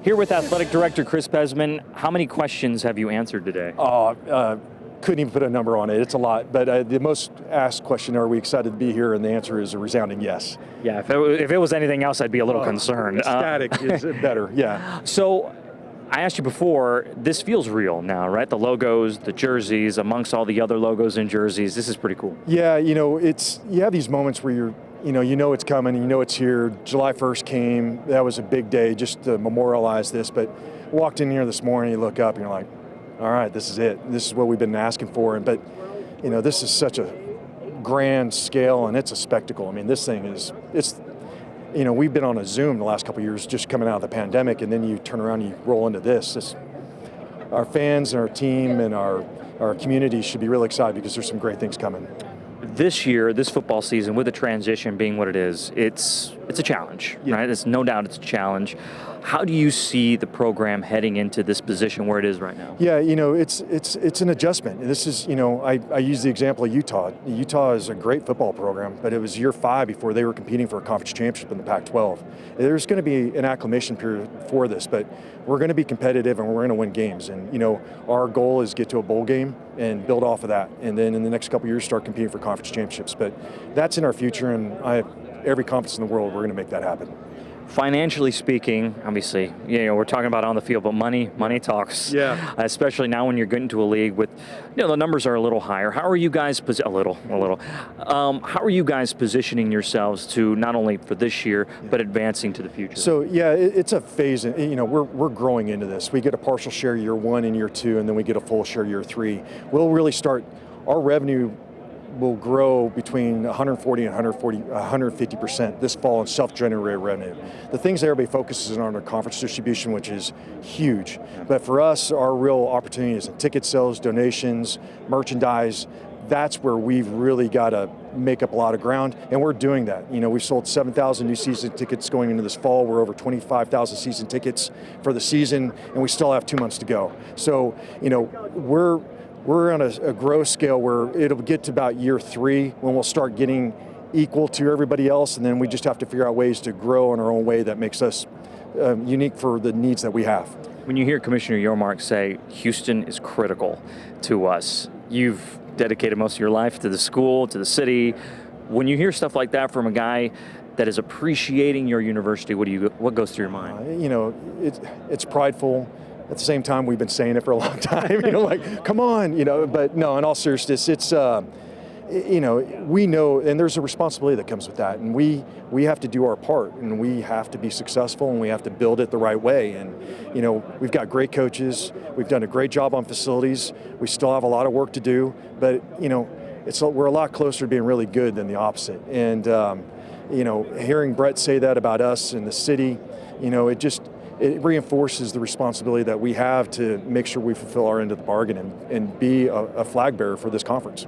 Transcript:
Here with Athletic Director Chris Pezman. How many questions have you answered today? Couldn't even put a number on it. It's a lot. But the most asked question, are we excited to be here? And the answer is a resounding yes. Yeah, if it was anything else, I'd be a little concerned. Static is better, yeah. So I asked you before, this feels real now, right? The logos, the jerseys, amongst all the other logos and jerseys, this is pretty cool. Yeah, you have these moments where you know it's coming, you know it's here. July 1st came, that was a big day just to memorialize this, but walked in here this morning, you look up and you're like, all right, this is it. This is what we've been asking for. But this is such a grand scale and it's a spectacle. I mean, this thing we've been on a Zoom the last couple of years just coming out of the pandemic, and then you turn around and you roll into this. Our fans and our team and our community should be really excited because there's some great things coming. This year, this football season, with the transition being what it is, it's a challenge, right? It's no doubt it's a challenge. How do you see the program heading into this position where it is right now? Yeah, it's an adjustment. This is, I use the example of Utah. Utah is a great football program, but it was year 5 before they were competing for a conference championship in the Pac-12. There's going to be an acclimation period for this, but we're going to be competitive and we're going to win games. And, our goal is get to a bowl game and build off of that. And then in the next couple of years, start competing for conference championships. But that's in our future, and I have every confidence in the world we're going to make that happen. Financially speaking, obviously, we're talking about on the field, but money talks. Yeah. Especially now when you're getting to a league with, the numbers are a little higher. How are you guys how are you guys positioning yourselves to not only for this year, but advancing to the future? So it's a phase. We're growing into this. We get a partial share year 1 and year 2, and then we get a full share year 3. We'll really start. Our revenue will grow between 140 and 150% this fall in self-generated revenue. The things that everybody focuses on are conference distribution, which is huge. But for us, our real opportunity is in ticket sales, donations, merchandise. That's where we've really got to make up a lot of ground, and we're doing that. We've sold 7,000 new season tickets going into this fall. We're over 25,000 season tickets for the season, and we still have 2 months to go. So, we're on a growth scale where it'll get to about year 3 when we'll start getting equal to everybody else, and then we just have to figure out ways to grow in our own way that makes us unique for the needs that we have. When you hear Commissioner Yormark say Houston is critical to us, you've dedicated most of your life to the school, to the city. When you hear stuff like that from a guy that is appreciating your university, what goes through your mind? It's prideful. At the same time, we've been saying it for a long time, like, come on, but no, in all seriousness, it's, we know, and there's a responsibility that comes with that, and we have to do our part, and we have to be successful, and we have to build it the right way, and, we've got great coaches, we've done a great job on facilities, we still have a lot of work to do, but, we're a lot closer to being really good than the opposite, and, hearing Brett say that about us and the city, it reinforces the responsibility that we have to make sure we fulfill our end of the bargain and be a flag bearer for this conference.